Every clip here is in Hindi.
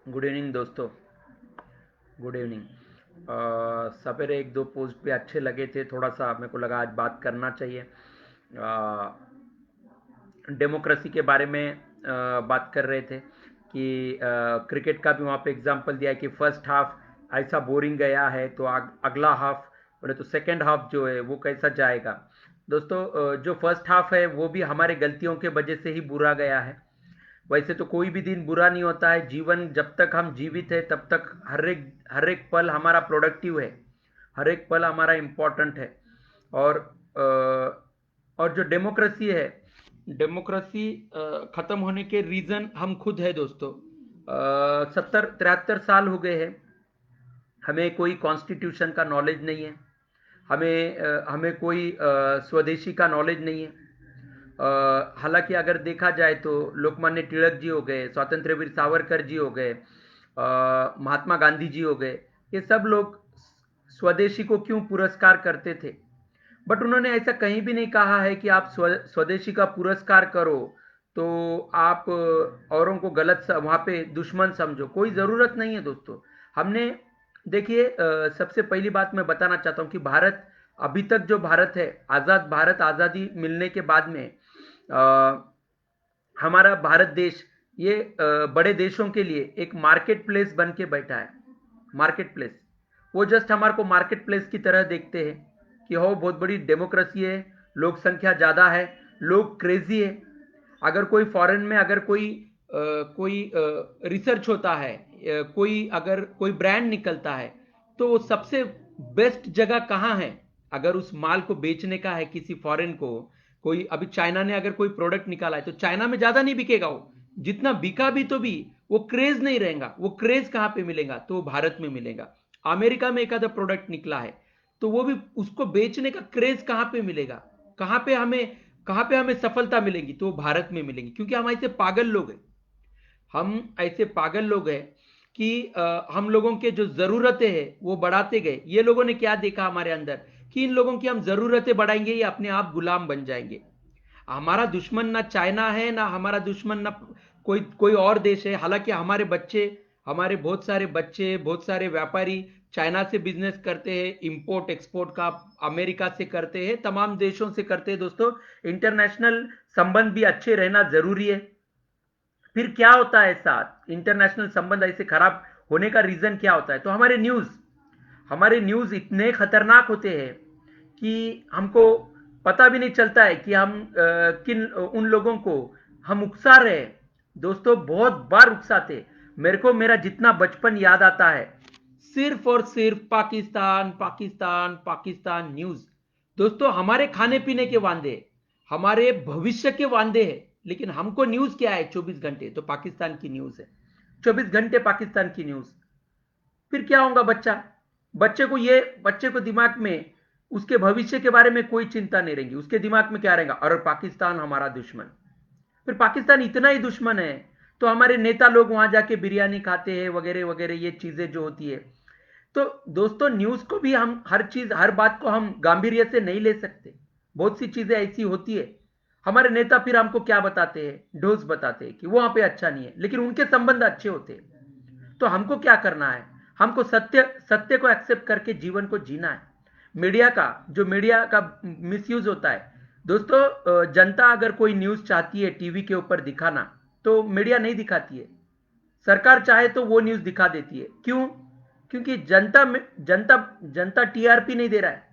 गुड इवनिंग दोस्तों। Good evening. सवेरे एक दो पोस्ट पे अच्छे लगे थे, थोड़ा सा मेरे को लगा आज बात करना चाहिए। डेमोक्रेसी के बारे में बात कर रहे थे कि क्रिकेट का भी वहाँ पे एग्जांपल दिया है कि फर्स्ट हाफ ऐसा बोरिंग गया है, तो अगला हाफ बोले तो सेकंड हाफ जो है वो कैसा जाएगा। दोस्तों, जो फर्स्ट हाफ है वो भी हमारे गलतियों के वजह से ही बुरा गया है। वैसे तो कोई भी दिन बुरा नहीं होता है। जीवन जब तक हम जीवित है तब तक हर एक पल हमारा प्रोडक्टिव है, हर एक पल हमारा इम्पोर्टेंट है। और और जो डेमोक्रेसी है, डेमोक्रेसी खत्म होने के रीजन हम खुद है दोस्तों। 70-73 साल हो गए हैं, हमें कोई कॉन्स्टिट्यूशन का नॉलेज नहीं है। हमें कोई स्वदेशी का नॉलेज नहीं है। हालांकि अगर देखा जाए तो लोकमान्य तिलक जी हो गए, स्वतंत्र वीर सावरकर जी हो गए, महात्मा गांधी जी हो गए, ये सब लोग स्वदेशी को क्यों पुरस्कार करते थे। बट उन्होंने ऐसा कहीं भी नहीं कहा है कि आप स्वदेशी का पुरस्कार करो तो आप औरों को गलत वहां पे दुश्मन समझो। कोई जरूरत नहीं है दोस्तों। हमने देखिए, सबसे पहली बात मैं बताना चाहता हूं कि भारत, अभी तक जो भारत है, आजाद भारत, आजादी मिलने के बाद में हमारा भारत देश ये बड़े देशों के लिए एक मार्केट प्लेस बन के बैठा है। मार्केट प्लेस, वो जस्ट हमारे को मार्केट प्लेस की तरह देखते हैं कि हो बहुत बड़ी डेमोक्रेसी है, लोक संख्या ज़्यादा है, लोग क्रेजी है। अगर कोई फॉरेन में अगर कोई रिसर्च होता है, कोई अगर कोई ब्रांड निकलता है, तो सबसे बेस्ट जगह कहाँ है अगर उस माल को बेचने का है किसी फॉरेन को। कोई अभी चाइना ने अगर कोई प्रोडक्ट निकाला है तो चाइना में ज्यादा नहीं बिकेगा वो, जितना बिका भी तो भी वो क्रेज नहीं रहेगा। वो क्रेज कहां पे मिलेगा, तो भारत में मिलेगा। अमेरिका में एक आधा प्रोडक्ट निकला है तो वो भी उसको बेचने का क्रेज कहां पे मिलेगा, कहां पे हमें कहां पे हमें सफलता मिलेगी, तो भारत में मिलेगी। क्योंकि हम ऐसे पागल लोग हैं, हम ऐसे पागल लोग हैं कि हम लोगों के जो जरूरतें हैं वो बढ़ाते गए। ये लोगों ने क्या देखा हमारे अंदर कि इन लोगों की हम जरूरतें बढ़ाएंगे, ये अपने आप गुलाम बन जाएंगे। हमारा दुश्मन ना चाइना है, ना हमारा दुश्मन ना कोई कोई और देश है। हालांकि हमारे बच्चे, हमारे बहुत सारे बच्चे, बहुत सारे व्यापारी चाइना से बिजनेस करते हैं, इंपोर्ट एक्सपोर्ट का अमेरिका से करते हैं, तमाम देशों से करते हैं दोस्तों। इंटरनेशनल संबंध भी अच्छे रहना जरूरी है। फिर क्या होता है साथ इंटरनेशनल संबंध ऐसे खराब होने का रीजन क्या होता है, तो हमारे न्यूज इतने खतरनाक होते हैं कि हमको पता भी नहीं चलता है कि हम किन उन लोगों को हम उकसा रहे हैं। दोस्तों, बहुत बार उकसाते। मेरे को मेरा जितना बचपन याद आता है, सिर्फ और सिर्फ पाकिस्तान पाकिस्तान पाकिस्तान न्यूज। दोस्तों, हमारे खाने पीने के वांदे, हमारे भविष्य के वांदे हैं, लेकिन हमको न्यूज क्या है, 24 घंटे तो पाकिस्तान की न्यूज है। 24 घंटे पाकिस्तान की न्यूज। फिर क्या होगा, बच्चे को दिमाग में उसके भविष्य के बारे में कोई चिंता नहीं रहेगी। उसके दिमाग में क्या रहेगा, और पाकिस्तान हमारा दुश्मन। फिर पाकिस्तान इतना ही दुश्मन है तो हमारे नेता लोग वहां जाके बिरयानी खाते हैं वगैरह वगैरह, ये चीजें जो होती है। तो दोस्तों, न्यूज को भी हम हर बात को हम गांभीर्य से नहीं ले सकते। बहुत सी चीजें ऐसी होती है। हमारे नेता फिर हमको क्या बताते हैं, डोज बताते हैं कि वहां पे अच्छा नहीं है, लेकिन उनके संबंध अच्छे होते हैं। तो हमको क्या करना है, हमको सत्य सत्य को एक्सेप्ट करके जीवन को जीना है। मीडिया का मिसयूज होता है दोस्तों। जनता अगर कोई न्यूज चाहती है टीवी के ऊपर दिखाना, तो मीडिया नहीं दिखाती है। सरकार चाहे तो वो न्यूज दिखा देती है। क्यों? क्योंकि जनता जनता टीआरपी नहीं दे रहा है,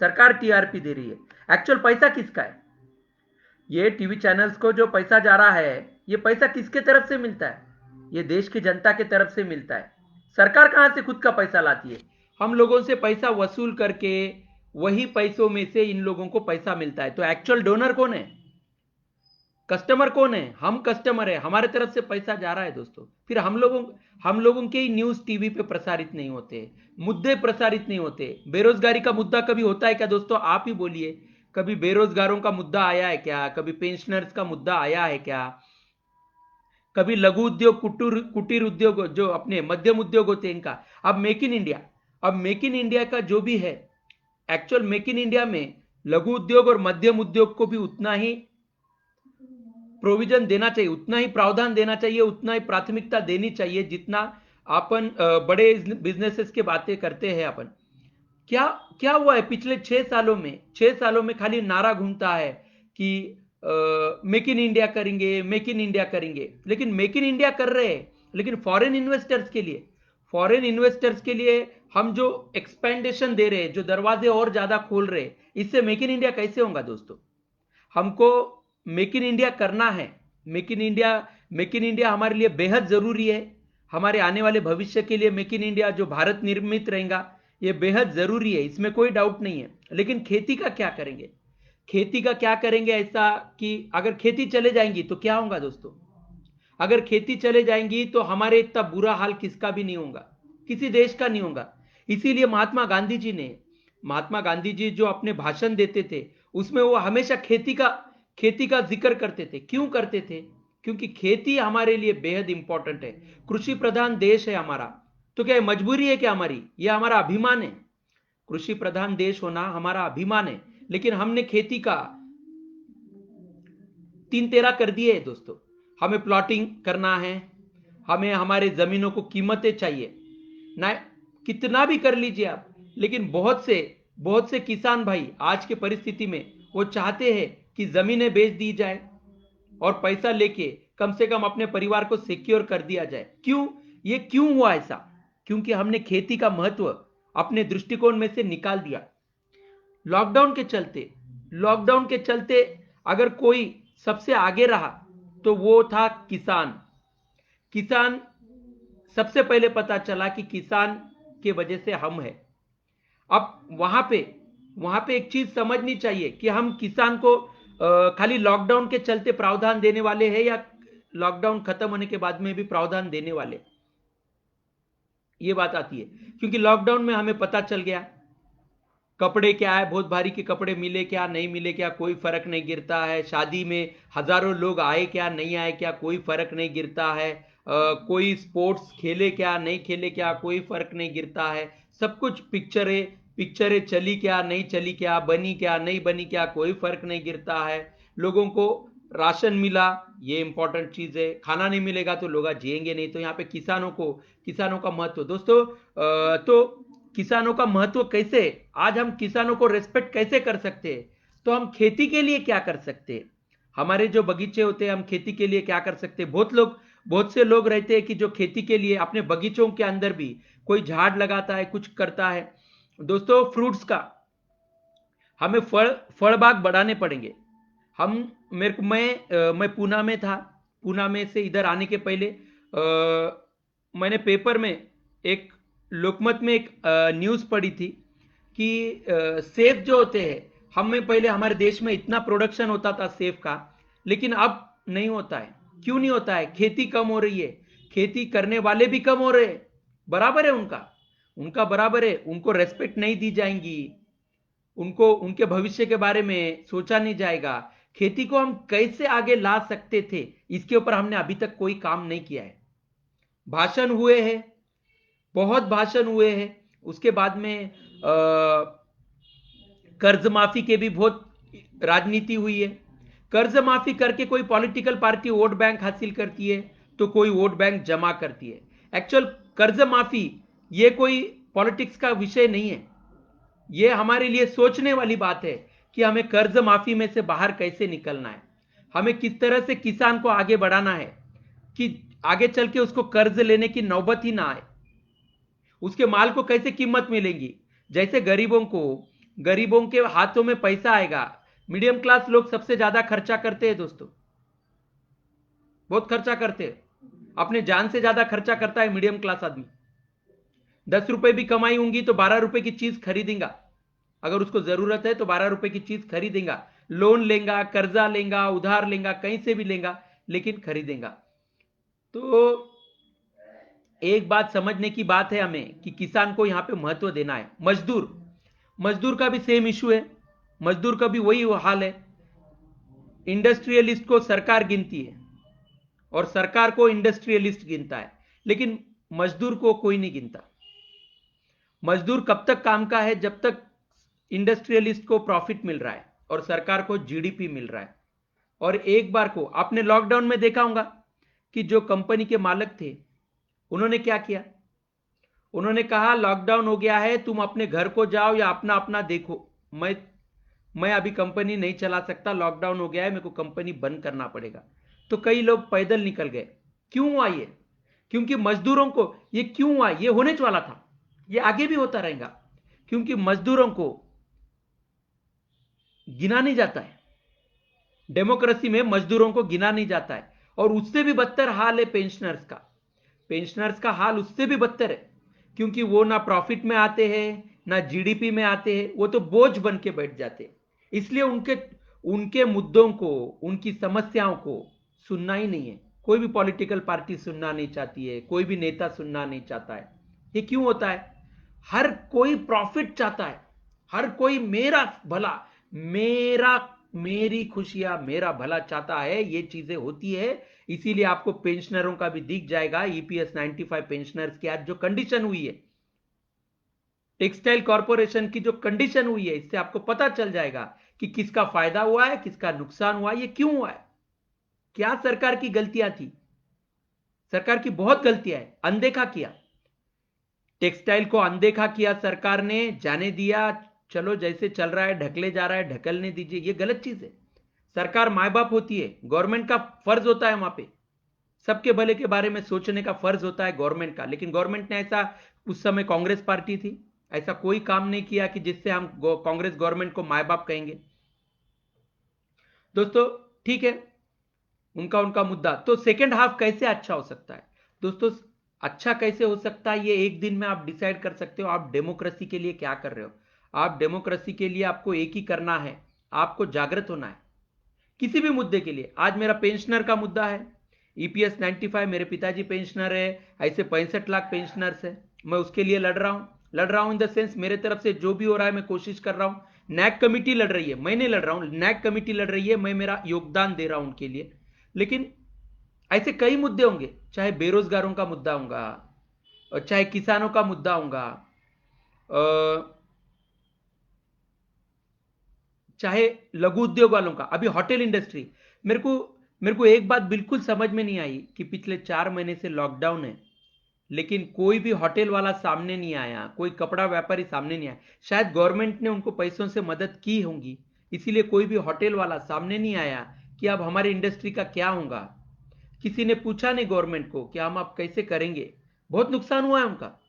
सरकार टीआरपी दे रही है। एक्चुअल पैसा किसका है? ये टीवी चैनल्स को जो पैसा जा रहा है, ये पैसा किसके तरफ से मिलता है? ये देश की जनता के तरफ से मिलता है। सरकार कहां से खुद का पैसा लाती है? हम लोगों से पैसा वसूल करके वही पैसों में से इन लोगों को पैसा मिलता है। तो एक्चुअल डोनर कौन है, कस्टमर कौन है? हम कस्टमर है, हमारे तरफ से पैसा जा रहा है दोस्तों। फिर हम लोगों के ही न्यूज टीवी पे प्रसारित नहीं होते, मुद्दे प्रसारित नहीं होते। बेरोजगारी का मुद्दा कभी होता है क्या दोस्तों? आप ही बोलिए। कभी बेरोजगारों का मुद्दा आया है क्या? कभी पेंशनर्स का मुद्दा आया है क्या? कभी लघु उद्योग, कुटीर उद्योग, जो अपने मध्यम उद्योग होते हैं इनका। अब मेक इन इंडिया, अब मेक इन इंडिया का जो भी है, एक्चुअल मेक इन इंडिया में लघु उद्योग और मध्यम उद्योग को भी उतना ही प्रोविजन देना चाहिए, उतना ही प्रावधान देना चाहिए, उतना ही प्राथमिकता देनी चाहिए जितना अपन बड़े बिजनेसेस की बातें करते हैं अपन। क्या क्या हुआ है पिछले 6 सालों में? 6 सालों में खाली नारा घूमता है कि मेक इन इंडिया करेंगे, मेक इन इंडिया करेंगे, लेकिन मेक इन इंडिया कर रहे हैं, लेकिन फॉरेन इन्वेस्टर्स के लिए, फॉरेन इन्वेस्टर्स के लिए हम जो एक्सपेंडेशन दे रहे हैं, जो दरवाजे और ज्यादा खोल रहे हैं, इससे मेक इन इंडिया कैसे होगा दोस्तों? हमको मेक इन इंडिया करना है। मेक इन इंडिया हमारे लिए बेहद जरूरी है। हमारे आने वाले भविष्य के लिए मेक इन इंडिया जो भारत निर्मित रहेगा, ये बेहद जरूरी है, इसमें कोई डाउट नहीं है। लेकिन खेती का क्या करेंगे? खेती का क्या करेंगे ऐसा कि अगर खेती चले जाएंगी तो क्या होगा दोस्तों? अगर खेती चले जाएंगी तो हमारे इतना बुरा हाल किसका भी नहीं होगा, किसी देश का नहीं होगा। इसीलिए महात्मा गांधी जी जो अपने भाषण देते थे उसमें वो हमेशा खेती का जिक्र करते थे। क्यों करते थे? क्योंकि खेती हमारे लिए बेहद इंपॉर्टेंट है। कृषि प्रधान देश है हमारा, तो क्या मजबूरी है क्या हमारी? यह हमारा अभिमान है। कृषि प्रधान देश होना हमारा अभिमान है, लेकिन हमने खेती का तीन तेरा कर दिए है दोस्तों। हमें प्लॉटिंग करना है, हमें हमारे जमीनों को कीमतें चाहिए ना, कितना भी कर लीजिए आप, लेकिन बहुत से किसान भाई आज की परिस्थिति में वो चाहते हैं कि जमीनें बेच दी जाए और पैसा लेके कम से कम अपने परिवार को सिक्योर कर दिया जाए। क्यों? ये क्यों हुआ ऐसा? क्योंकि हमने खेती का महत्व अपने दृष्टिकोण में से निकाल दिया। लॉकडाउन के चलते अगर कोई सबसे आगे रहा तो वो था किसान। सबसे पहले पता चला कि किसान के वजह से हम है। अब वहां पे एक चीज समझनी चाहिए कि हम किसान को खाली लॉकडाउन के चलते प्रावधान देने वाले हैं या लॉकडाउन खत्म होने के बाद में भी प्रावधान देने वाले, ये बात आती है। क्योंकि लॉकडाउन में हमें पता चल गया कपड़े क्या है, बहुत भारी के कपड़े मिले क्या, नहीं मिले क्या, कोई फर्क नहीं गिरता है। शादी में हजारों लोग आए क्या, नहीं आए क्या, कोई फर्क नहीं गिरता है। कोई स्पोर्ट्स खेले क्या, नहीं खेले क्या, कोई फर्क नहीं गिरता है। सब कुछ पिक्चरें चली क्या, नहीं चली क्या, बनी क्या, नहीं बनी क्या, कोई फर्क नहीं गिरता है। लोगों को राशन मिला, ये इंपॉर्टेंट चीज है। खाना नहीं मिलेगा तो लोग जिएंगे नहीं। तो यहाँ पे किसानों का महत्व दोस्तों, तो किसानों का महत्व कैसे, आज हम किसानों को रेस्पेक्ट कैसे कर सकते हैं? तो हम खेती के लिए क्या कर सकते हैं? हमारे जो बगीचे होते हैं, हम खेती के लिए क्या कर सकते हैं? बहुत से लोग रहते हैं कि जो खेती के लिए अपने बगीचों के अंदर भी कोई झाड़ लगाता है, कुछ करता है। दोस्तों फ्रूट्स का हमें फल बाग बढ़ाने पड़ेंगे। मैं पूना में था। पूना में से इधर आने के पहले मैंने पेपर में एक लोकमत में एक न्यूज पढ़ी थी कि सेब जो होते हैं, हमें पहले हमारे देश में इतना प्रोडक्शन होता था सेब का, लेकिन अब नहीं होता है। क्यों नहीं होता है? खेती कम हो रही है, खेती करने वाले भी कम हो रहे हैं। बराबर है उनका बराबर है, उनको रेस्पेक्ट नहीं दी जाएंगी, उनको उनके भविष्य के बारे में सोचा नहीं जाएगा। खेती को हम कैसे आगे ला सकते थे, इसके ऊपर हमने अभी तक कोई काम नहीं किया है। भाषण हुए हैं, बहुत भाषण हुए हैं, उसके बाद में कर्ज माफी के भी बहुत राजनीति हुई है। कर्ज माफी करके कोई पॉलिटिकल पार्टी वोट बैंक हासिल करती है तो कोई वोट बैंक जमा करती है। एक्चुअल कर्ज माफी ये कोई पॉलिटिक्स का विषय नहीं है, ये हमारे लिए सोचने वाली बात है कि हमें कर्ज माफी में से बाहर कैसे निकलना है, हमें किस तरह से किसान को आगे बढ़ाना है कि आगे चल के उसको कर्ज लेने की नौबत ही ना आए, उसके माल को कैसे कीमत मिलेगी। जैसे गरीबों के हाथों में पैसा आएगा। मीडियम क्लास लोग सबसे ज्यादा खर्चा करते हैं दोस्तों, बहुत खर्चा करते हैं, अपने जान से ज्यादा खर्चा करता है मीडियम क्लास आदमी। 10 रुपए भी कमाई होंगी तो 12 रुपए की चीज खरीदेगा, अगर उसको जरूरत है तो 12 रुपए की चीज खरीदेगा, लोन लेगा, कर्जा लेगा, उधार लेगा, कहीं से भी लेगा, लेकिन खरीदेगा। तो एक बात समझने की बात है हमें कि किसान को यहां पे महत्व देना है। मजदूर का भी सेम इशू है। मजदूर का भी वही हाल है। इंडस्ट्रियलिस्ट को सरकार गिनती है और सरकार को इंडस्ट्रियलिस्ट गिनता है, लेकिन मजदूर को कोई नहीं गिनता। मजदूर कब तक काम का है? जब तक इंडस्ट्रियलिस्ट को प्रॉफिट मिल रहा है और सरकार को जीडीपी मिल रहा है। और एक बार को आपने लॉकडाउन में देखा होगा कि जो कंपनी के मालिक थे उन्होंने क्या किया? उन्होंने कहा लॉकडाउन हो गया है, तुम अपने घर को जाओ या अपना अपना देखो, मैं अभी कंपनी नहीं चला सकता, लॉकडाउन हो गया है, मेरे को कंपनी बंद करना पड़ेगा। तो कई लोग पैदल निकल गए। क्यों हुआ ये? क्योंकि मजदूरों को ये क्यों हुआ? ये होने वाला था, ये आगे भी होता रहेगा, क्योंकि मजदूरों को गिना नहीं जाता है। डेमोक्रेसी में मजदूरों को गिना नहीं जाता है। और उससे भी बदतर हाल है पेंशनर्स का। पेंशनर्स का हाल उससे भी बदतर है, क्योंकि वो ना प्रॉफिट में आते हैं ना जीडीपी में आते हैं, वो तो बोझ बन के बैठ जाते हैं। इसलिए उनके मुद्दों को, उनकी समस्याओं को सुनना ही नहीं है। कोई भी पॉलिटिकल पार्टी सुनना नहीं चाहती है, कोई भी नेता सुनना नहीं चाहता है। ये क्यों होता है? हर कोई प्रॉफिट चाहता है, हर कोई मेरा भला, मेरी खुशियां, मेरा भला चाहता है। ये चीजें होती है, इसीलिए आपको पेंशनरों का भी दिख जाएगा। ईपीएस 95 पेंशनर्स की आज जो कंडीशन हुई है, टेक्सटाइल कॉर्पोरेशन की जो कंडीशन हुई है, इससे आपको पता चल जाएगा कि किसका फायदा हुआ है, किसका नुकसान हुआ है, ये क्यों हुआ है। क्या सरकार की गलतियां थी? सरकार की बहुत गलतियां है। अनदेखा किया, टेक्सटाइल को अनदेखा किया सरकार ने, जाने दिया, चलो जैसे चल रहा है ढकले जा रहा है, ढकलने दीजिए। ये गलत चीज है। सरकार माए बाप होती है, गवर्नमेंट का फर्ज होता है वहां पे सबके भले के बारे में सोचने का फर्ज होता है गवर्नमेंट का। लेकिन गवर्नमेंट ने ऐसा, उस समय कांग्रेस पार्टी थी, ऐसा कोई काम नहीं किया कि जिससे हम कांग्रेस गवर्नमेंट को माए बाप कहेंगे। दोस्तों ठीक है, उनका उनका मुद्दा। तो सेकेंड हाफ कैसे अच्छा हो सकता है दोस्तों? अच्छा कैसे हो सकता है, ये एक दिन में आप डिसाइड कर सकते हो। आप डेमोक्रेसी के लिए क्या कर रहे हो? आप डेमोक्रेसी के लिए आपको एक ही करना है, आपको जागृत होना है किसी भी मुद्दे के लिए। आज मेरा पेंशनर का मुद्दा है, ईपीएस 95, मेरे पिताजी पेंशनर है, ऐसे 65 लाख पेंशनर्स है। मैं उसके लिए लड़ रहा हूं इन द सेंस, मेरे तरफ से जो भी हो रहा है मैं कोशिश कर रहा हूं। नैक कमिटी लड़ रही है, मैं नहीं लड़ रहा हूं, नैक कमिटी लड़ रही है, मैं मेरा योगदान दे रहा हूं उनके लिए। लेकिन ऐसे कई मुद्दे होंगे, चाहे बेरोजगारों का मुद्दा होगा, और चाहे किसानों का मुद्दा होगा, चाहे लघु उद्योग वालों का। अभी होटल इंडस्ट्री, मेरे को एक बात बिल्कुल समझ में नहीं आई कि पिछले 4 महीने से लॉकडाउन है, लेकिन कोई भी होटल वाला सामने नहीं आया, कोई कपड़ा व्यापारी सामने नहीं आया। शायद गवर्नमेंट ने उनको पैसों से मदद की होगी, इसीलिए कोई भी होटल वाला सामने नहीं आया कि अब हमारी इंडस्ट्री का क्या होगा। किसी ने पूछा नहीं गवर्नमेंट को कि हम अब कैसे करेंगे। बहुत नुकसान हुआ है उनका,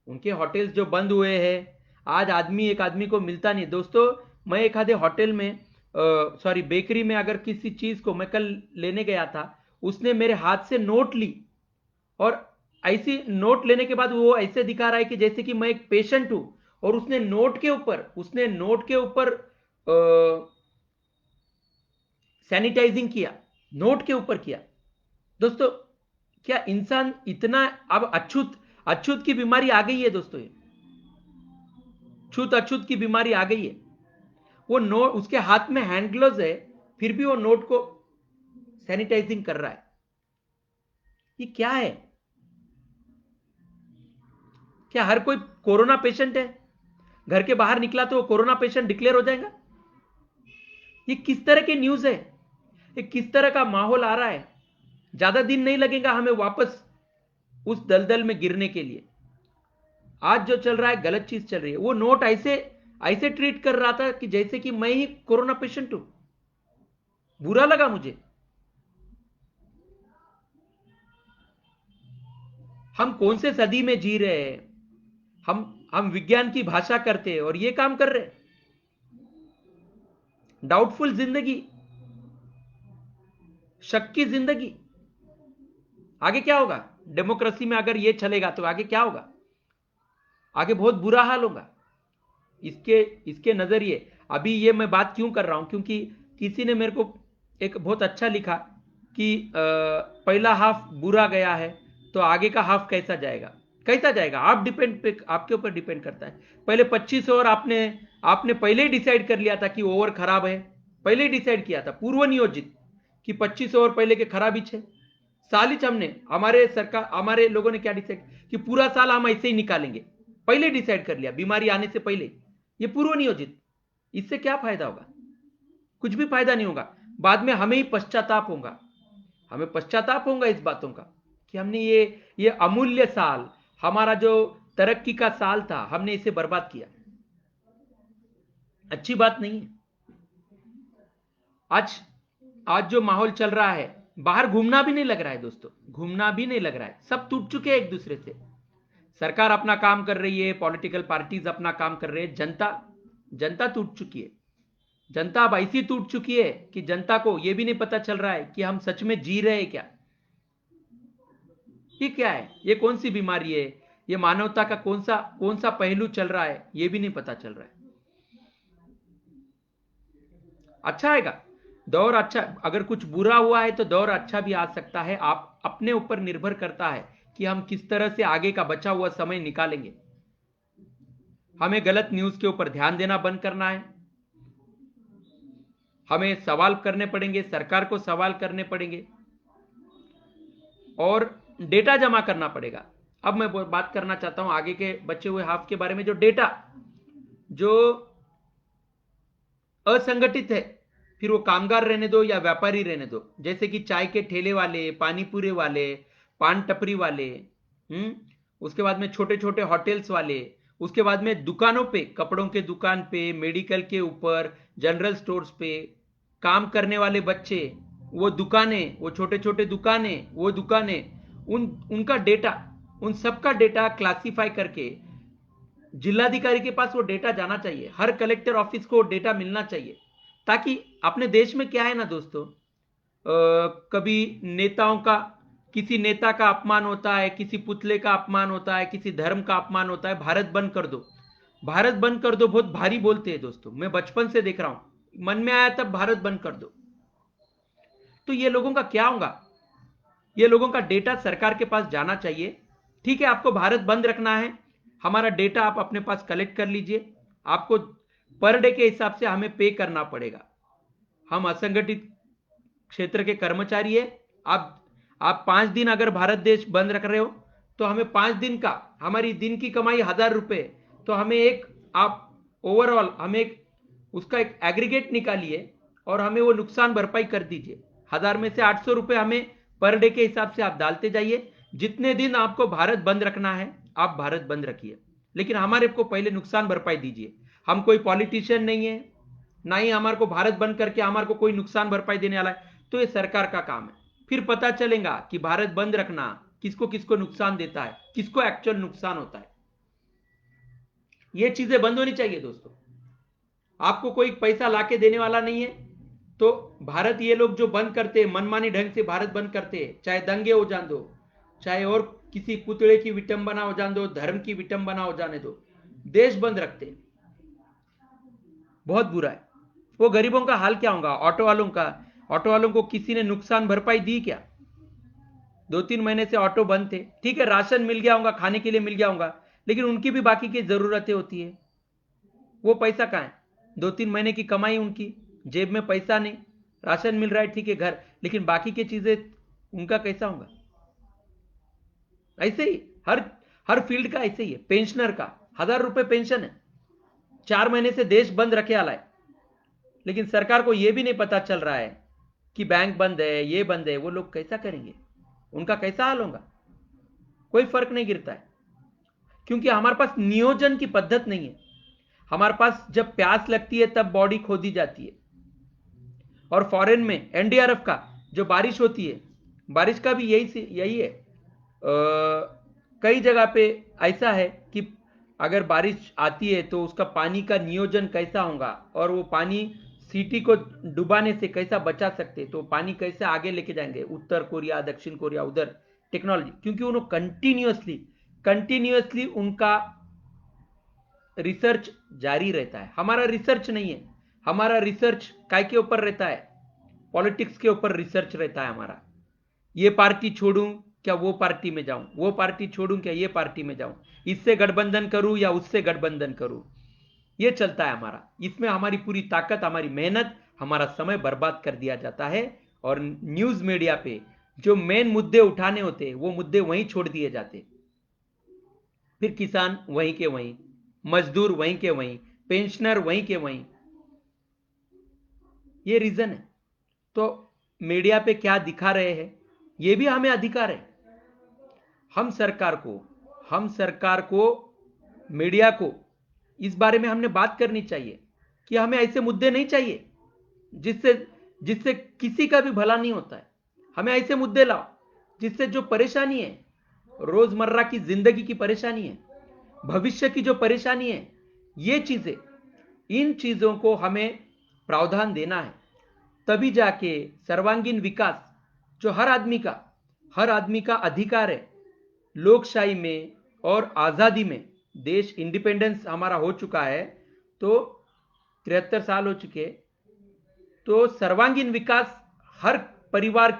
उनके होटल्स जो बंद हुए हैं। आज एक आदमी को मिलता नहीं। दोस्तों मैं एक आधे होटल में, सॉरी बेकरी में, अगर किसी चीज को मैं कल लेने गया था, उसने मेरे हाथ से नोट ली, और ऐसी नोट लेने के बाद वो ऐसे दिखा रहा है कि जैसे कि मैं एक पेशेंट हूं, और उसने नोट के ऊपर सैनिटाइजिंग किया, नोट के ऊपर किया। दोस्तों क्या इंसान इतना, अब अछूत की बीमारी आ गई है दोस्तों, ये छूत अछूत की बीमारी आ गई है। वो नोट, उसके हाथ में हैंड ग्लव्स है, फिर भी वो नोट को सैनिटाइजिंग कर रहा है। ये क्या है? क्या हर कोई कोरोना पेशेंट है? घर के बाहर निकला तो वो कोरोना पेशेंट डिक्लेयर हो जाएगा? ये किस तरह की न्यूज है? ये किस तरह का माहौल आ रहा है? ज्यादा दिन नहीं लगेगा हमें वापस उस दलदल में गिरने के लिए। आज जो चल रहा है गलत चीज चल रही है। वो नोट ऐसे ऐसे ट्रीट कर रहा था कि जैसे कि मैं ही कोरोना पेशेंट हूं। बुरा लगा मुझे। हम कौन से सदी में जी रहे हैं? हम विज्ञान की भाषा करते हैं और ये काम कर रहे हैं। डाउटफुल जिंदगी, शक की जिंदगी। आगे क्या होगा डेमोक्रेसी में? अगर ये चलेगा तो आगे क्या होगा? आगे बहुत बुरा हाल होगा। इसके नजरिए अभी ये मैं बात क्यों कर रहा हूं, क्योंकि किसी ने मेरे को एक बहुत अच्छा लिखा कि पहला हाफ बुरा गया है, तो आगे का हाफ कैसा जाएगा? आप आपके ऊपर डिपेंड करता है। पहले 25 ओवर आपने आपने पहले ही डिसाइड कर लिया था कि ओवर खराब है, पहले ही डिसाइड किया था पूर्व नियोजित कि 25 ओवर पहले के खराब ही है। साल ही हमने हमारे लोगों ने क्या डिसाइड कि पूरा साल हम ऐसे ही निकालेंगे, पहले डिसाइड कर लिया बीमारी आने से पहले। ये पूर्व नियोजित, इससे क्या फायदा होगा? कुछ भी फायदा नहीं होगा। बाद में हमें ही पश्चाताप होगा, हमें पश्चाताप होगा इस बातों का कि हमने ये अमूल्य साल, हमारा जो तरक्की का साल था, हमने इसे बर्बाद किया। अच्छी बात नहीं है। आज जो माहौल चल रहा है, बाहर घूमना भी नहीं लग रहा है दोस्तों, घूमना भी नहीं लग रहा है। सब टूट चुके हैं एक दूसरे से। सरकार अपना काम कर रही है, पॉलिटिकल पार्टीज अपना काम कर रहे हैं, जनता टूट चुकी है। जनता अब ऐसी टूट चुकी है कि जनता को यह भी नहीं पता चल रहा है कि हम सच में जी रहे हैं क्या। ये क्या है? ये कौन सी बीमारी है? ये मानवता का कौन सा पहलू चल रहा है, ये भी नहीं पता चल रहा है। अच्छा आएगा दौर, अच्छा, अगर कुछ बुरा हुआ है तो दौर अच्छा भी आ सकता है। आप अपने ऊपर निर्भर करता है कि हम किस तरह से आगे का बचा हुआ समय निकालेंगे। हमें गलत न्यूज के ऊपर ध्यान देना बंद करना है। हमें सवाल करने पड़ेंगे, सरकार को सवाल करने पड़ेंगे और डेटा जमा करना पड़ेगा। अब मैं बात करना चाहता हूं आगे के बचे हुए हाफ के बारे में। जो डेटा जो असंगठित है, फिर वो कामगार रहने दो या व्यापारी रहने दो, जैसे कि चाय के ठेले वाले, पानी पूरी वाले, पान टपरी वाले, उसके बाद में छोटे छोटे होटल्स वाले, उसके बाद में दुकानों पे, कपड़ों के दुकान पे, मेडिकल के ऊपर, जनरल स्टोर्स पे काम करने वाले बच्चे, वो दुकानें, वो छोटे छोटे दुकानें, उनका डेटा, उन सबका डेटा क्लासिफाई करके जिलाधिकारी के पास वो डेटा जाना चाहिए। हर कलेक्टर ऑफिस को डेटा मिलना चाहिए, ताकि अपने देश में क्या है ना दोस्तों, कभी नेताओं का, किसी नेता का अपमान होता है, किसी पुतले का अपमान होता है, किसी धर्म का अपमान होता है, भारत बंद कर दो, भारत बंद कर दो, बहुत भारी बोलते हैं दोस्तों। मैं बचपन से देख रहा हूं, मन में आया तब भारत बंद कर दो। तो ये लोगों का क्या होगा? ये लोगों का डेटा सरकार के पास जाना चाहिए। ठीक है, आपको भारत बंद रखना है, हमारा डेटा आप अपने पास कलेक्ट कर लीजिए। आपको पर डे के हिसाब से हमें पे करना पड़ेगा। हम असंगठित क्षेत्र के कर्मचारी है। आप 5 दिन अगर भारत देश बंद रख रहे हो तो हमें 5 दिन का, हमारी दिन की कमाई 1000 रुपए, तो हमें आप ओवरऑल हमें उसका एक एग्रीगेट निकालिए और हमें वो नुकसान भरपाई कर दीजिए। 1000 में से 800 रुपए हमें पर डे के हिसाब से आप डालते जाइए। जितने दिन आपको भारत बंद रखना है आप भारत बंद रखिए, लेकिन हमारे को पहले नुकसान भरपाई दीजिए। हम कोई पॉलिटिशियन नहीं है, ना ही हमारे को भारत बंद करके हमारे को कोई नुकसान भरपाई देने वाला है। तो ये सरकार का काम है। फिर पता चलेगा कि भारत बंद रखना किसको किसको नुकसान देता है, किसको एक्चुअल नुकसान होता है। ये चीजें बंद होनी चाहिए दोस्तों। आपको कोई पैसा लाके देने वाला नहीं है, तो भारत, ये लोग जो बंद करते हैं, मनमानी ढंग से भारत बंद करते हैं, चाहे दंगे हो जान दो, चाहे और किसी पुतले की विटंबना हो जान दो, धर्म की विटंबना हो जाने दो, देश बंद रखते हैं, बहुत बुरा है। वो गरीबों का हाल क्या होगा? ऑटो वालों को किसी ने नुकसान भरपाई दी क्या? 2-3 महीने से ऑटो बंद थे, ठीक है, राशन मिल गया होगा, खाने के लिए मिल गया होगा, लेकिन उनकी भी बाकी की जरूरतें होती है। वो पैसा कहां है? 2-3 महीने की कमाई उनकी, जेब में पैसा नहीं, राशन मिल रहा है, ठीक है, घर, लेकिन बाकी की चीजें उनका कैसा होगा? ऐसे ही हर फील्ड का ऐसे ही है। पेंशनर का 1000 रुपए पेंशन है, 4 महीने से देश बंद रखे आला है, लेकिन सरकार को यह भी नहीं पता चल रहा है कि बैंक बंद है, ये बंद है। वो लोग कैसा करेंगे? उनका कैसा हाल होगा? कोई फर्क नहीं गिरता है, क्योंकि हमारे पास नियोजन की पद्धत नहीं है। हमारे पास जब प्यास लगती है तब बॉडी खोदी जाती है। और फॉरेन में एनडीआरएफ का जो बारिश होती है, बारिश का भी यही है। कई जगह पे ऐसा है कि अगर बारिश आती है तो उसका पानी का नियोजन कैसा होगा, और वो पानी सिटी को डुबाने से कैसा बचा सकते, तो पानी कैसे आगे लेके जाएंगे, उत्तर कोरिया, दक्षिण कोरिया, उधर टेक्नोलॉजी, क्योंकि उन्होंने कंटिन्यूअसली उनका रिसर्च जारी रहता है। हमारा रिसर्च नहीं है। हमारा रिसर्च काय के ऊपर रहता है? पॉलिटिक्स के ऊपर रिसर्च रहता है हमारा। ये पार्टी छोड़ूं क्या वो पार्टी में जाऊं, वो पार्टी छोड़ूं क्या ये पार्टी में जाऊं, इससे गठबंधन करूं या उससे गठबंधन करूं, ये चलता है हमारा। इसमें हमारी पूरी ताकत, हमारी मेहनत, हमारा समय बर्बाद कर दिया जाता है। और न्यूज मीडिया पे जो मेन मुद्दे उठाने होते हैं वो मुद्दे वहीं छोड़ दिए जाते। फिर किसान वहीं के वहीं, मजदूर वहीं के वहीं, पेंशनर वहीं के वहीं। ये रीजन है। तो मीडिया पे क्या दिखा रहे हैं ये भी हमें अधिकार है। हम सरकार को, मीडिया को इस बारे में हमने बात करनी चाहिए कि हमें ऐसे मुद्दे नहीं चाहिए जिससे जिससे किसी का भी भला नहीं होता है। हमें ऐसे मुद्दे लाओ जिससे जो परेशानी है, रोजमर्रा की जिंदगी की परेशानी है, भविष्य की जो परेशानी है, ये चीजें, इन चीजों को हमें प्रावधान देना है। तभी जाके सर्वांगीण विकास, जो हर आदमी का अधिकार है, लोकशाही में और आजादी में, देश इंडिपेंडेंस हमारा हो चुका है तो 73 साल हो चुके, तो सर्वांगीण विकास हर परिवार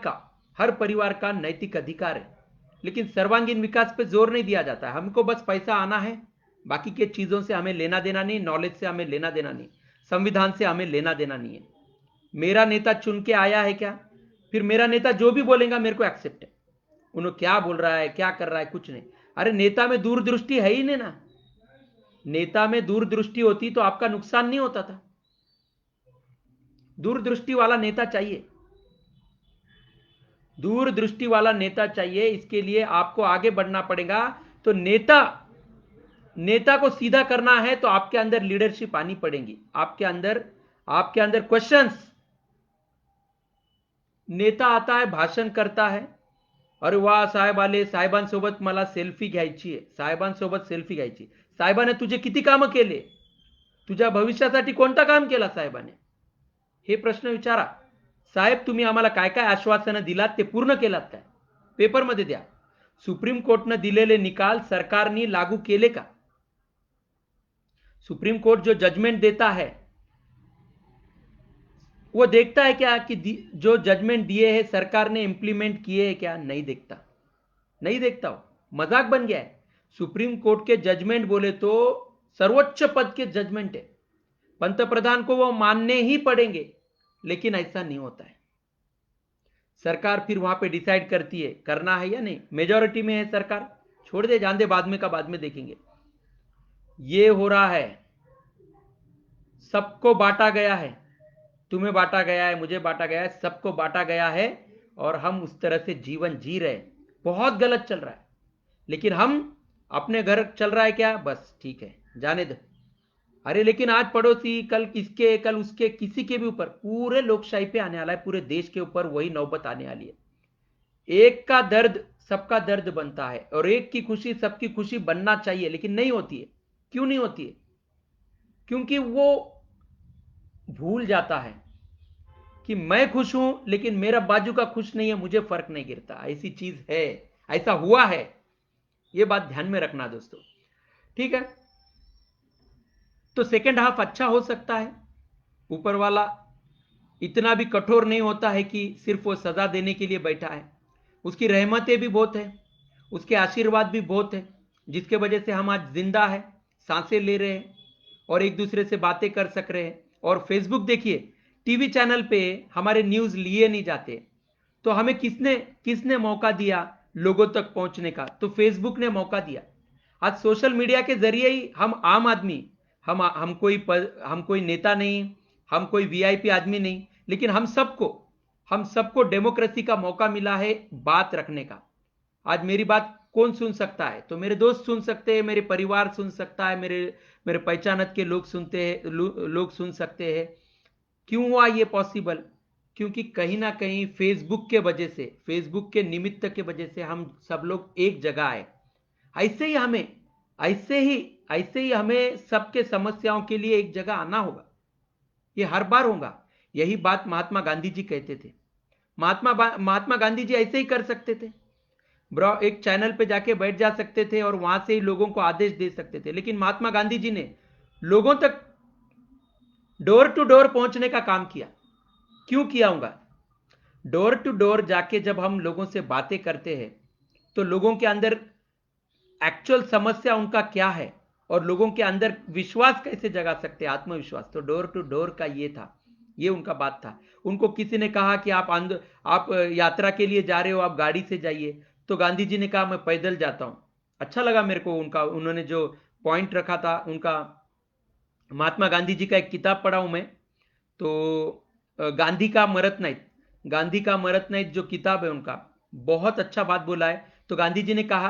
का नैतिक अधिकार है। लेकिन सर्वांगीण विकास पे जोर नहीं दिया जाता है। हमको बस पैसा आना है, बाकी के चीजों से हमें लेना देना नहीं, नॉलेज से हमें लेना देना नहीं, संविधान से हमें लेना देना नहीं है। मेरा नेता चुन के आया है क्या, फिर मेरा नेता जो भी बोलेगा मेरे को एक्सेप्ट है। उन्होंने क्या बोल रहा है, क्या कर रहा है, कुछ नहीं। अरे नेता में दूरदृष्टि है ही नहीं ना। नेता में दूरदृष्टि होती तो आपका नुकसान नहीं होता था। दूरदृष्टि वाला नेता चाहिए, दूरदृष्टि वाला नेता चाहिए। इसके लिए आपको आगे बढ़ना पड़ेगा। तो नेता को सीधा करना है तो आपके अंदर लीडरशिप आनी पड़ेगी। आपके अंदर क्वेश्चंस। नेता आता है, भाषण करता है, अरे वा साहेब आले, साहेबांसोबत मला सेल्फी घ्यायची आहे, साहेबांसोबत सेल्फी घ्यायची। साहेबाने तुझे किती कामं केले, तुझ्या भविष्यासाठी कोणतं काम केलं साहेबाने, हे प्रश्न विचारा। साहेब तुम्ही आम्हाला काय काय आश्वासनं दिलात ते पूर्ण केलात काय, पेपरमध्ये द्या। सुप्रीम कोर्टने दिलेले निकाल सरकारने लागू केले का? सुप्रीम कोर्ट जो जजमेंट देता है वो देखता है क्या कि जो जजमेंट दिए हैं सरकार ने इंप्लीमेंट किए हैं क्या? नहीं देखता हो। मजाक बन गया है। सुप्रीम कोर्ट के जजमेंट बोले तो सर्वोच्च पद के जजमेंट है, पंतप्रधान को वो मानने ही पड़ेंगे। लेकिन ऐसा नहीं होता है। सरकार फिर वहां पे डिसाइड करती है करना है या नहीं। मेजॉरिटी में है सरकार, छोड़ दे, जान दे, बाद में का बाद में देखेंगे। ये हो रहा है, सबको बांटा गया है। तुम्हें बांटा गया है, मुझे बांटा गया है, सबको बांटा गया है और हम उस तरह से जीवन जी रहे हैं। बहुत गलत चल रहा है। लेकिन हम अपने घर चल रहा है क्या, बस ठीक है जाने दो। अरे लेकिन आज पड़ोसी, कल किसके, कल उसके, किसी के भी ऊपर, पूरे लोकशाही पे आने वाला है, पूरे देश के ऊपर वही नौबत आने वाली है। एक का दर्द सबका दर्द बनता है और एक की खुशी सबकी खुशी बनना चाहिए, लेकिन नहीं होती है। क्यों नहीं होती है? क्योंकि वो भूल जाता है कि मैं खुश हूं लेकिन मेरा बाजू का खुश नहीं है, मुझे फर्क नहीं गिरता। ऐसी चीज है, ऐसा हुआ है। यह बात ध्यान में रखना दोस्तों, ठीक है। तो सेकेंड हाफ अच्छा हो सकता है। ऊपर वाला इतना भी कठोर नहीं होता है कि सिर्फ वो सजा देने के लिए बैठा है। उसकी रहमतें भी बहुत है, उसके आशीर्वाद भी बहुत है, जिसके वजह से हम आज जिंदा है, सांसें ले रहे हैं और एक दूसरे से बातें कर सक रहे हैं। और फेसबुक देखिए, टीवी चैनल पे हमारे न्यूज लिए नहीं जाते, तो हमें किसने मौका दिया लोगों तक पहुंचने का? तो फेसबुक ने मौका दिया। आज सोशल मीडिया के जरिए ही हम आम आदमी, हम कोई नेता नहीं, हम कोई वीआईपी आदमी नहीं, लेकिन हम सबको डेमोक्रेसी का मौका मिला है बात रखने का। आज मेरी बात कौन सुन सकता है? तो मेरे दोस्त सुन सकते हैं, मेरे परिवार सुन सकता है, मेरे पहचानत के लोग लोग सुन सकते हैं। क्यों हुआ ये पॉसिबल? क्योंकि कहीं ना कहीं फेसबुक के वजह से, फेसबुक के निमित्त के वजह से हम सब लोग एक जगह आए। ऐसे ही हमें सबके समस्याओं के लिए एक जगह आना होगा। ये हर बार होगा। यही बात महात्मा गांधी जी कहते थे। महात्मा गांधी जी ऐसे ही कर सकते थे ब्रो, एक चैनल पे जाके बैठ जा सकते थे और वहां से ही लोगों को आदेश दे सकते थे। लेकिन महात्मा गांधी जी ने लोगों तक डोर टू डोर पहुंचने का काम किया। क्यों किया होगा? डोर टू डोर जाके जब हम लोगों से बातें करते हैं तो लोगों के अंदर एक्चुअल समस्या उनका क्या है और लोगों के अंदर विश्वास कैसे जगा सकते हैं, आत्मविश्वास। तो डोर टू डोर का ये था, ये उनका बात था। उनको किसी ने कहा कि आप यात्रा के लिए जा रहे हो, आप गाड़ी से जाइए, तो गांधी जी ने कहा मैं पैदल जाता हूं। अच्छा लगा मेरे को उनका, उन्होंने जो पॉइंट रखा था उनका। महात्मा गांधी जी का एक किताब पढ़ा हूं मैं, तो गांधी का मरत नहीं, गांधी का मरत नहीं जो किताब है उनका, बहुत अच्छा बात बोला है। तो गांधी जी ने कहा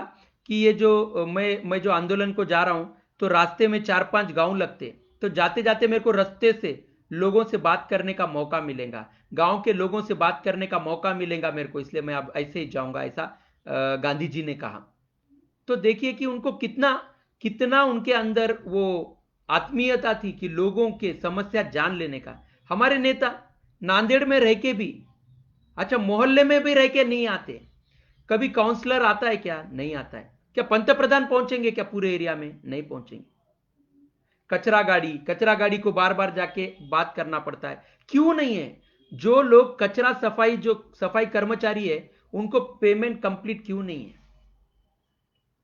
कि ये जो मैं जो आंदोलन को जा रहा हूं, तो रास्ते में 4-5 गांव लगते, तो जाते जाते मेरे को रास्ते से लोगों से बात करने का मौका मिलेगा, गांव के लोगों से बात करने का मौका मिलेगा मेरे को, इसलिए मैं अब ऐसे ही जाऊंगा, ऐसा गांधी जी ने कहा। तो देखिए कि उनको कितना कितना उनके अंदर वो आत्मीयता थी कि लोगों के समस्या जान लेने का। हमारे नेता नांदेड़ में रह के भी, अच्छा मोहल्ले में भी रह के नहीं आते। कभी काउंसलर आता है क्या? नहीं आता है। क्या पंतप्रधान पहुंचेंगे क्या पूरे एरिया में? नहीं पहुंचेंगे। कचरा गाड़ी को बार बार जाके बात करना पड़ता है, क्यों नहीं है? जो लोग कचरा सफाई, जो सफाई कर्मचारी है, उनको पेमेंट कंप्लीट क्यों नहीं है?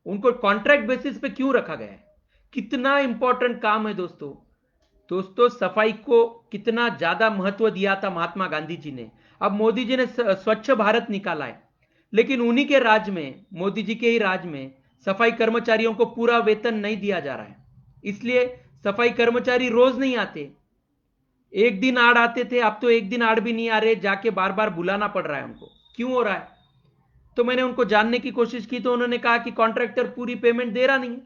उनको कॉन्ट्रैक्ट बेसिस पे क्यों रखा गया है? कितना इंपॉर्टेंट काम है दोस्तों। दोस्तों सफाई को कितना ज्यादा महत्व दिया था महात्मा गांधी जी ने। अब मोदी जी ने स्वच्छ भारत निकाला है, लेकिन उन्हीं के राज में, मोदी जी के ही राज में सफाई कर्मचारियों को पूरा वेतन नहीं दिया जा रहा है। इसलिए सफाई कर्मचारी रोज नहीं आते, एक दिन आड़ आते थे, अब तो एक दिन आड़ भी नहीं आ रहे, जाके बार बार बुलाना पड़ रहा है उनको। क्यों हो रहा है? तो मैंने उनको जानने की कोशिश की, तो उन्होंने कहा कि कॉन्ट्रैक्टर पूरी पेमेंट दे रहा नहीं है।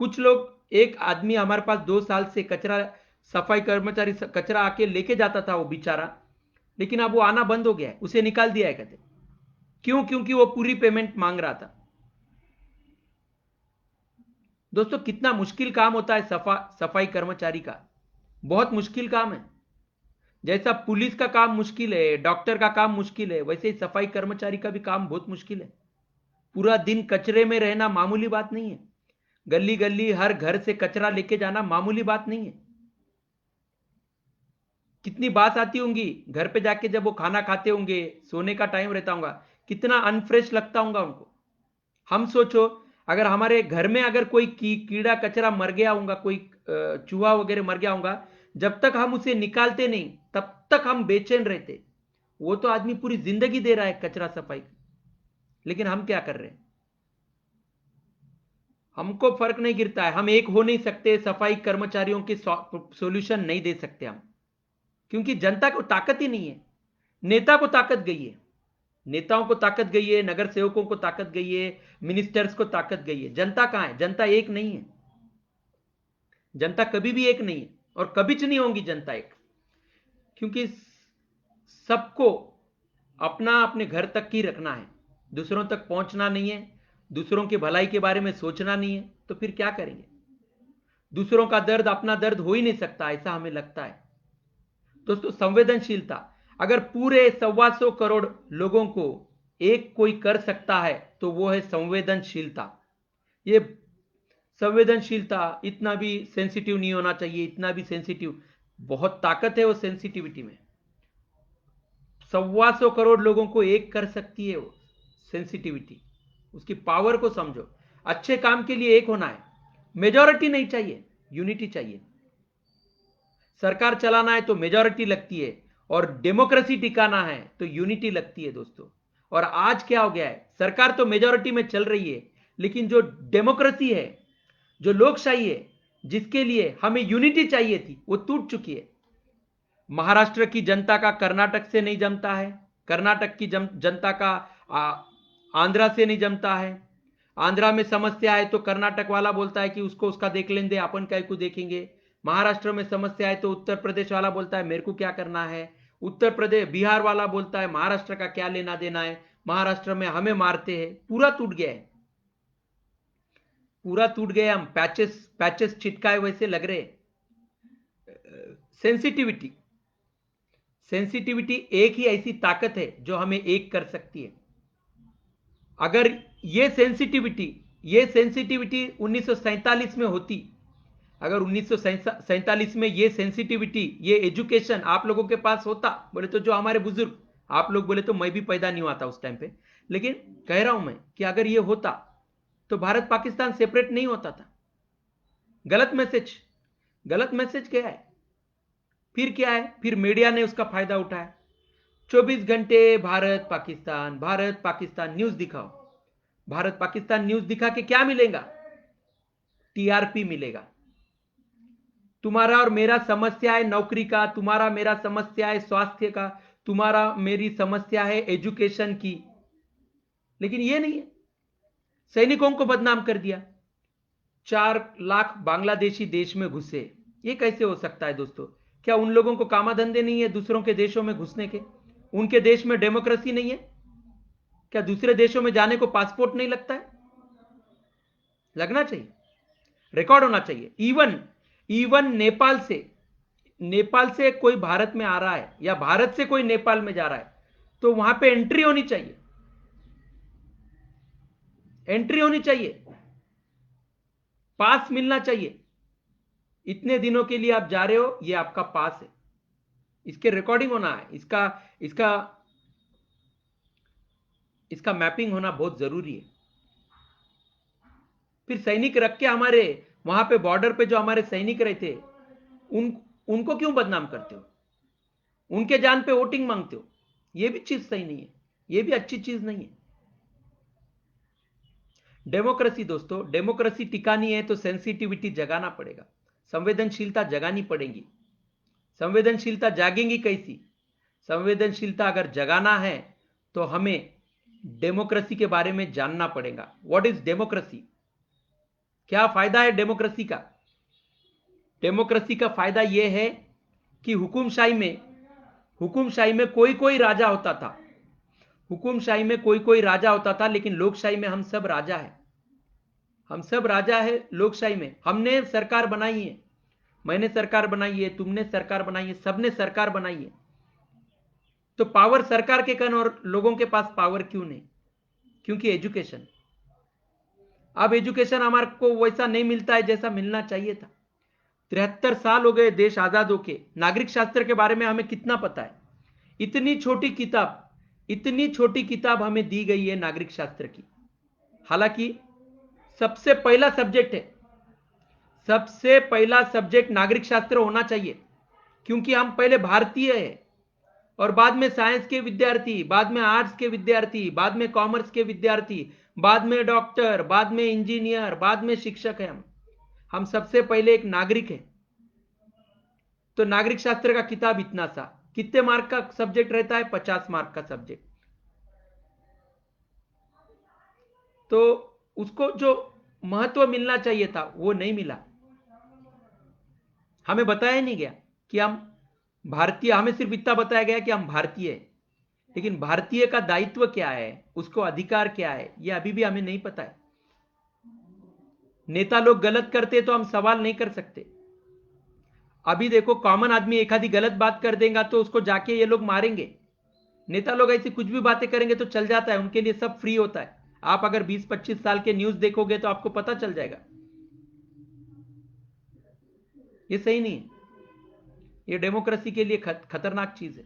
कुछ लोग, एक आदमी हमारे पास 2 साल से कचरा, सफाई कर्मचारी कचरा आके लेके जाता था वो बेचारा, लेकिन अब वो आना बंद हो गया है, उसे निकाल दिया है कहते। क्यों? क्योंकि वो पूरी पेमेंट मांग रहा था। दोस्तों कितना मुश्किल काम होता है सफाई कर्मचारी का, बहुत मुश्किल काम है। जैसा पुलिस का काम मुश्किल है, डॉक्टर का काम मुश्किल है, वैसे ही सफाई कर्मचारी का भी काम बहुत मुश्किल है। पूरा दिन कचरे में रहना मामूली बात नहीं है। गली गली हर घर से कचरा लेके जाना मामूली बात नहीं है। कितनी बात आती होंगी घर पे जाके, जब वो खाना खाते होंगे, सोने का टाइम रहता होगा, कितना अनफ्रेश लगता होगा उनको। हम सोचो, अगर हमारे घर में अगर कोई कीड़ा कचरा मर गया होगा, कोई चूहा वगैरह मर गया होगा, जब तक हम उसे निकालते नहीं तब तक हम बेचैन रहते। वो तो आदमी पूरी जिंदगी दे रहा है कचरा सफाई, लेकिन हम क्या कर रहे हैं? हमको फर्क नहीं गिरता है। हम एक हो नहीं सकते, सफाई कर्मचारियों के सॉल्यूशन नहीं दे सकते हम, क्योंकि जनता को ताकत ही नहीं है। नेता को ताकत गई है, नेताओं को ताकत गई है, नगर सेवकों को ताकत गई है, मिनिस्टर्स को ताकत गई है। जनता कहां है? जनता एक नहीं है। जनता कभी भी एक नहीं है, और कभी नहीं होगी जनता एक, क्योंकि सबको अपना अपने घर तक ही रखना है, दूसरों तक पहुंचना नहीं है, दूसरों की भलाई के बारे में सोचना नहीं है। तो फिर क्या करेंगे? दूसरों का दर्द अपना दर्द हो ही नहीं सकता, ऐसा हमें लगता है। दोस्तों संवेदनशीलता, अगर पूरे 125 करोड़ लोगों को एक कोई कर सकता है तो वो है संवेदनशीलता। ये संवेदनशीलता, इतना भी सेंसिटिव नहीं होना चाहिए, इतना भी सेंसिटिव, बहुत ताकत है वो सेंसिटिविटी में। 125 करोड़ लोगों को एक कर सकती है वो सेंसिटिविटी, उसकी पावर को समझो। अच्छे काम के लिए एक होना है, मेजॉरिटी नहीं चाहिए, यूनिटी चाहिए। सरकार चलाना है तो मेजॉरिटी लगती है, और डेमोक्रेसी टिकाना है तो यूनिटी लगती है दोस्तों। और आज क्या हो गया है? सरकार तो मेजॉरिटी में चल रही है, लेकिन जो डेमोक्रेसी है, जो लोकशाही है, जिसके लिए हमें यूनिटी चाहिए थी, वो टूट चुकी है। महाराष्ट्र की जनता का कर्नाटक से नहीं जमता है, कर्नाटक की जनता का आंध्रा से नहीं जमता है। आंध्रा में समस्या है तो कर्नाटक वाला बोलता है कि उसको उसका देख लेंगे, अपन क्या को देखेंगे। महाराष्ट्र में समस्या है तो उत्तर प्रदेश वाला बोलता है मेरे को क्या करना है। उत्तर प्रदेश, बिहार वाला बोलता है महाराष्ट्र का क्या लेना देना है, महाराष्ट्र में हमें मारते हैं। पूरा टूट गया है, पूरा टूट गया। हम पैचेस पैचेस छिटकाए वैसे लग रहे। सेंसिटिविटी, सेंसिटिविटी एक ही ऐसी ताकत है जो हमें एक कर सकती है। अगर ये सेंसिटिविटी 1947 में होती, अगर 1947 में ये सेंसिटिविटी, ये एजुकेशन आप लोगों के पास होता, बोले तो जो हमारे बुजुर्ग, आप लोग बोले तो मैं भी पैदा नहीं हुआ था उस टाइम पे, लेकिन कह रहा हूं मैं कि अगर ये होता तो भारत पाकिस्तान सेपरेट नहीं होता था। गलत मैसेज, गलत मैसेज क्या है? फिर क्या है? फिर मीडिया ने उसका फायदा उठाया। 24 घंटे भारत पाकिस्तान न्यूज दिखाओ। भारत पाकिस्तान न्यूज दिखा के क्या मिलेगा? टीआरपी मिलेगा। तुम्हारा और मेरा समस्या है नौकरी का, तुम्हारा मेरा समस्या है स्वास्थ्य का, तुम्हारा मेरी समस्या है एजुकेशन की, लेकिन ये नहीं है। सैनिकों को बदनाम कर दिया। 4 लाख बांग्लादेशी देश में घुसे, ये कैसे हो सकता है दोस्तों? क्या उन लोगों को कामाधंधे नहीं है दूसरों के देशों में घुसने के? उनके देश में डेमोक्रेसी नहीं है? क्या दूसरे देशों में जाने को पासपोर्ट नहीं लगता है? लगना चाहिए, रिकॉर्ड होना चाहिए। इवन नेपाल से कोई भारत में आ रहा है या भारत से कोई नेपाल में जा रहा है तो वहां पे एंट्री होनी चाहिए, एंट्री होनी चाहिए, पास मिलना चाहिए। इतने दिनों के लिए आप जा रहे हो, ये आपका पास है, इसके रिकॉर्डिंग होना है, इसका इसका मैपिंग होना बहुत जरूरी है। फिर सैनिक रख के हमारे वहां पे बॉर्डर पे जो हमारे सैनिक रहते उनको क्यों बदनाम करते हो? उनके जान पे वोटिंग मांगते हो? ये भी चीज सही नहीं है, ये भी अच्छी चीज नहीं है। डेमोक्रेसी दोस्तों, डेमोक्रेसी टिकानी है तो सेंसिटिविटी जगाना पड़ेगा, संवेदनशीलता जगानी पड़ेगी। संवेदनशीलता जागेंगी कैसी? संवेदनशीलता अगर जगाना है तो हमें डेमोक्रेसी के बारे में जानना पड़ेगा। What is democracy? क्या फायदा है डेमोक्रेसी का? डेमोक्रेसी का फायदा यह है कि हुकुमशाही में कोई कोई राजा होता था, हुकुमशाही में कोई कोई राजा होता था, लेकिन लोकशाही में हम सब राजा हैं। हम सब राजा है लोकशाही में। हमने सरकार बनाई है, मैंने सरकार बनाई है, तुमने सरकार बनाई है, सबने सरकार बनाई है। तो पावर सरकार के कन और लोगों के पास पावर क्यों नहीं? क्योंकि एजुकेशन। अब एजुकेशन हमारे को वैसा नहीं मिलता है जैसा मिलना चाहिए था। 73 साल हो गए देश आजाद होके, नागरिक शास्त्र के बारे में हमें कितना पता है? इतनी छोटी किताब हमें दी गई है नागरिक शास्त्र की। हालांकि सबसे पहला सब्जेक्ट नागरिक शास्त्र होना चाहिए, क्योंकि हम पहले भारतीय हैं और बाद में साइंस के विद्यार्थी, बाद में आर्ट्स के विद्यार्थी, बाद में कॉमर्स के विद्यार्थी, बाद में डॉक्टर, बाद में इंजीनियर, बाद में शिक्षक है। हम सबसे पहले एक नागरिक है। तो नागरिक शास्त्र का किताब इतना सा, कितने मार्क का सब्जेक्ट रहता है? 50 मार्क का सब्जेक्ट। तो उसको जो महत्व मिलना चाहिए था वो नहीं मिला। हमें बताया नहीं गया कि हम भारतीय, हमें सिर्फ इतना बताया गया कि हम भारतीय हैं, लेकिन भारतीय का दायित्व क्या है, उसको अधिकार क्या है, यह अभी भी हमें नहीं पता है। नेता लोग गलत करते तो हम सवाल नहीं कर सकते। अभी देखो, कॉमन आदमी एक आधी गलत बात कर देगा तो उसको जाके ये लोग मारेंगे। नेता लोग ऐसी कुछ भी बातें करेंगे तो चल जाता है, उनके लिए सब फ्री होता है। आप अगर 20-25 साल के न्यूज देखोगे तो आपको पता चल जाएगा। ये सही नहीं है, ये डेमोक्रेसी के लिए खतरनाक चीज है।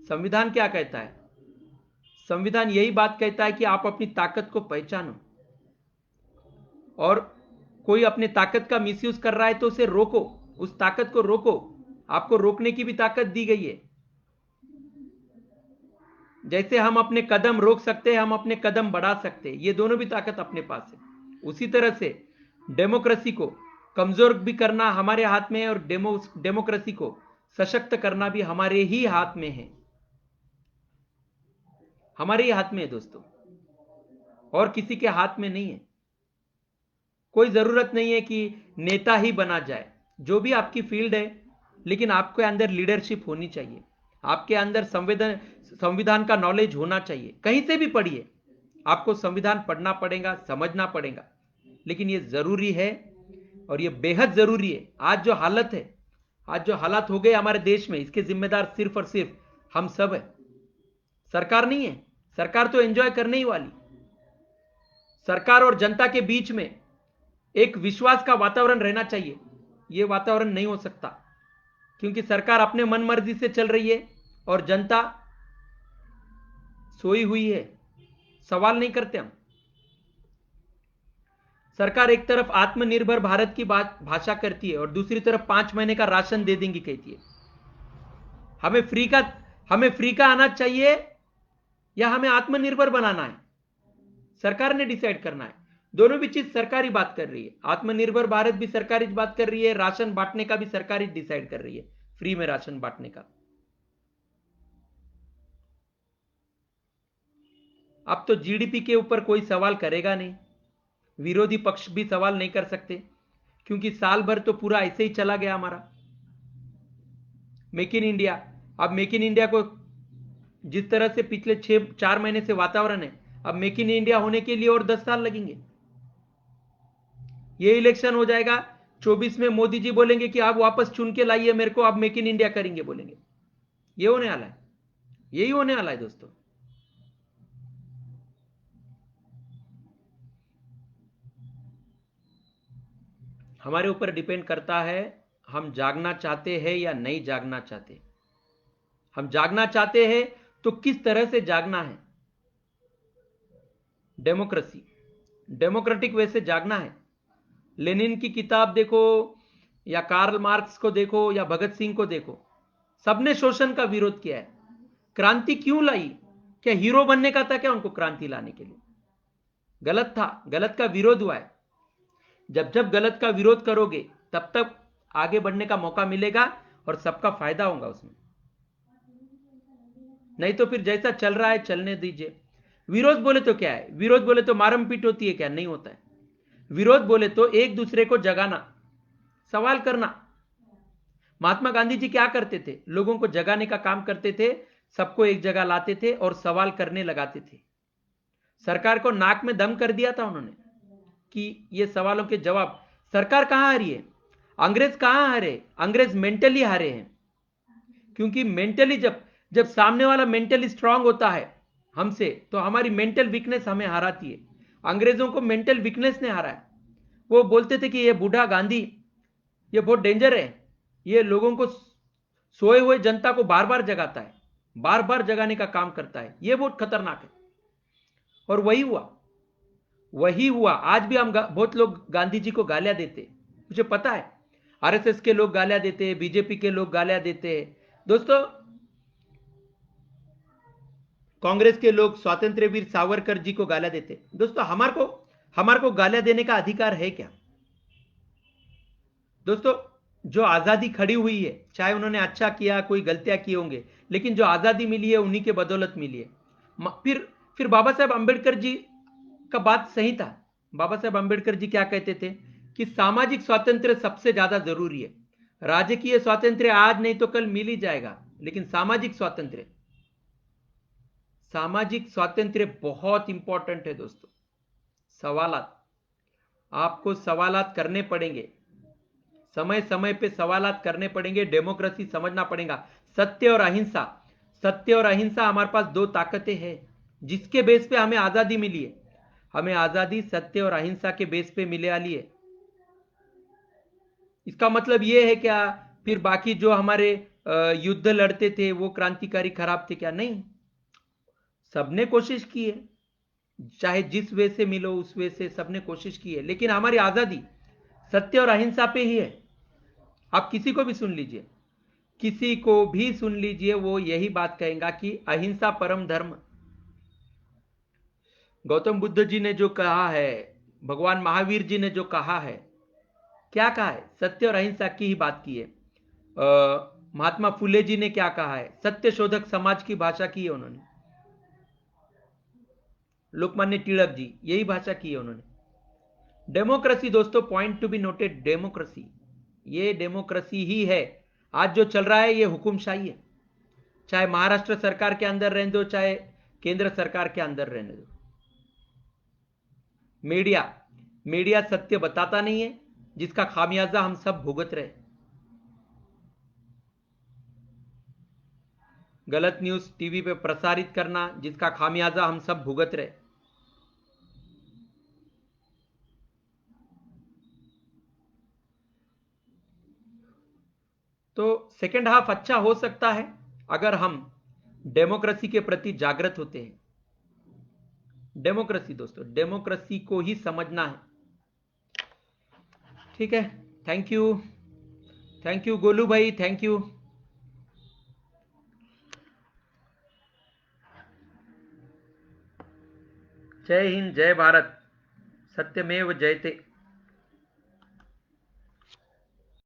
संविधान क्या कहता है? संविधान यही बात कहता है कि आप अपनी ताकत को पहचानो, और कोई अपने ताकत का मिसयूज कर रहा है तो उसे रोको, उस ताकत को रोको। आपको रोकने की भी ताकत दी गई है। जैसे हम अपने कदम रोक सकते हैं, हम अपने कदम बढ़ा सकते हैं, ये दोनों भी ताकत अपने पास है। उसी तरह से डेमोक्रेसी को कमजोर भी करना हमारे हाथ में है, और डेमोक्रेसी को सशक्त करना भी हमारे ही हाथ में है। हमारे ही हाथ में है दोस्तों, और किसी के हाथ में नहीं है। कोई जरूरत नहीं है कि नेता ही बना जाए, जो भी आपकी फील्ड है, लेकिन आपके अंदर लीडरशिप होनी चाहिए, आपके अंदर संविधान का नॉलेज होना चाहिए। कहीं से भी पढ़िए, आपको संविधान पढ़ना पड़ेगा, समझना पड़ेगा, लेकिन यह जरूरी है और यह बेहद जरूरी है। आज जो हालत है, आज जो हालात हो गए हमारे देश में, इसके जिम्मेदार सिर्फ और सिर्फ हम सब है, सरकार नहीं है। सरकार तो एंजॉय करने ही वाली। सरकार और जनता के बीच में एक विश्वास का वातावरण रहना चाहिए। यह वातावरण नहीं हो सकता, क्योंकि सरकार अपने मन मर्जी से चल रही है और जनता सोई हुई है। सवाल नहीं करते हम। सरकार एक तरफ आत्मनिर्भर भारत की भाषा करती है और दूसरी तरफ 5 महीने का राशन दे देंगी कहती है। हमें फ्री का अनाज चाहिए या हमें आत्मनिर्भर बनाना है, सरकार ने डिसाइड करना है। दोनों भी चीज सरकारी बात कर रही है। आत्मनिर्भर भारत भी सरकारी बात कर रही है, राशन बांटने का भी सरकारी डिसाइड कर रही है, फ्री में राशन बांटने का। अब तो जीडीपी के ऊपर कोई सवाल करेगा नहीं, विरोधी पक्ष भी सवाल नहीं कर सकते, क्योंकि साल भर तो पूरा ऐसे ही चला गया हमारा मेक इन इंडिया। अब मेक इन इंडिया को जिस तरह से पिछले 4 महीने से वातावरण है, अब मेक इन इंडिया होने के लिए और 10 साल लगेंगे। ये इलेक्शन हो जाएगा 24 में, मोदी जी बोलेंगे कि आप वापस चुन के लाइए मेरे को, आप मेक इन इंडिया करेंगे बोलेंगे। ये होने वाला है, यही होने वाला है दोस्तों। हमारे ऊपर डिपेंड करता है हम जागना चाहते हैं या नहीं जागना चाहते। हम जागना चाहते हैं तो किस तरह से जागना है। डेमोक्रेसी, डेमोक्रेटिक वे से जागना है। लेनिन की किताब देखो या कार्ल मार्क्स को देखो या भगत सिंह को देखो, सबने शोषण का विरोध किया है। क्रांति क्यों लाई? क्या हीरो बनने का था क्या उनको क्रांति लाने के लिए? गलत था, गलत का विरोध हुआ है। जब जब गलत का विरोध करोगे तब तक आगे बढ़ने का मौका मिलेगा और सबका फायदा होगा उसमें। नहीं तो फिर जैसा चल रहा है चलने दीजिए। विरोध बोले तो क्या है? विरोध बोले तो मारम पीट होती है क्या? नहीं होता है। विरोध बोले तो एक दूसरे को जगाना, सवाल करना। महात्मा गांधी जी क्या करते थे? लोगों को जगाने का काम करते थे, सबको एक जगह लाते थे और सवाल करने लगाते थे। सरकार को नाक में दम कर दिया था उन्होंने कि ये सवालों के जवाब। सरकार कहां हारी है? अंग्रेज कहां हारे? अंग्रेज मेंटली हारे हैं। क्योंकि मेंटली जब सामने वाला मेंटली स्ट्रांग होता है हमसे, तो हमारी मेंटल वीकनेस हमें हराती है। अंग्रेजों को मेंटल वीकनेस ने हारा है। वो बोलते थे कि ये बूढ़ा गांधी, ये बहुत डेंजर है, ये लोगों को, सोए हुए जनता को बार बार जगाता है, बार बार जगाने का काम करता है, ये बहुत खतरनाक है। और वही हुआ। आज भी हम बहुत लोग गांधी जी को गालियां देते, मुझे पता है। आरएसएस के लोग गालियां देते, बीजेपी के लोग गालियां देते, दोस्तों कांग्रेस के लोग स्वातंत्र्य वीर सावरकर जी को गालियां देते। दोस्तों हमारे को गालियां देने का अधिकार है क्या? दोस्तों जो आजादी खड़ी हुई है, चाहे उन्होंने अच्छा किया, कोई गलतियां की होंगे, लेकिन जो आजादी मिली है उन्हीं के बदौलत मिली है। फिर बाबा साहेब अंबेडकर जी का बात सही था। बाबा साहेब अंबेडकर जी क्या कहते थे कि सामाजिक स्वातंत्र्य सबसे ज्यादा जरूरी है। राजकीय स्वातंत्र्य आज नहीं तो कल मिल ही जाएगा, लेकिन सामाजिक स्वातंत्र्य बहुत इंपॉर्टेंट है दोस्तों। सवालात, आपको सवालात करने पड़ेंगे, समय समय पे सवालात करने पड़ेंगे। डेमोक्रेसी समझना पड़ेगा। सत्य और अहिंसा हमारे पास 2 ताकतें हैं जिसके बेस पे हमें आजादी मिली है। हमें आजादी सत्य और अहिंसा के बेस पे मिले वाली है। इसका मतलब यह है क्या फिर बाकी जो हमारे युद्ध लड़ते थे वो क्रांतिकारी खराब थे क्या? नहीं, सबने कोशिश की है, चाहे जिस वे से मिलो उस वे से सबने कोशिश की है, लेकिन हमारी आजादी सत्य और अहिंसा पे ही है। आप किसी को भी सुन लीजिए, वो यही बात कहेगा कि अहिंसा परम धर्म। गौतम बुद्ध जी ने जो कहा है, भगवान महावीर जी ने जो कहा है, क्या कहा है? सत्य और अहिंसा की ही बात की है। महात्मा फुले जी ने क्या कहा है? सत्य शोधक समाज की भाषा की है उन्होंने। लोकमान्य तिलक जी यही भाषा की है उन्होंने। डेमोक्रेसी दोस्तों, point to be noted, democracy, ये डेमोक्रेसी ही है। आज जो चल रहा है ये हुकुमशाही है, चाहे महाराष्ट्र सरकार के अंदर रहने दो, चाहे केंद्र सरकार के अंदर रहने दो। मीडिया सत्य बताता नहीं है, जिसका खामियाजा हम सब भुगत रहे। गलत न्यूज टीवी पे प्रसारित करना, जिसका खामियाजा हम सब भुगत रहे। तो सेकेंड हाफ अच्छा हो सकता है अगर हम डेमोक्रेसी के प्रति जागृत होते हैं। डेमोक्रेसी दोस्तों, डेमोक्रेसी को ही समझना है। ठीक है, थैंक यू गोलू भाई, थैंक यू। जय हिंद, जय भारत, सत्यमेव जयते।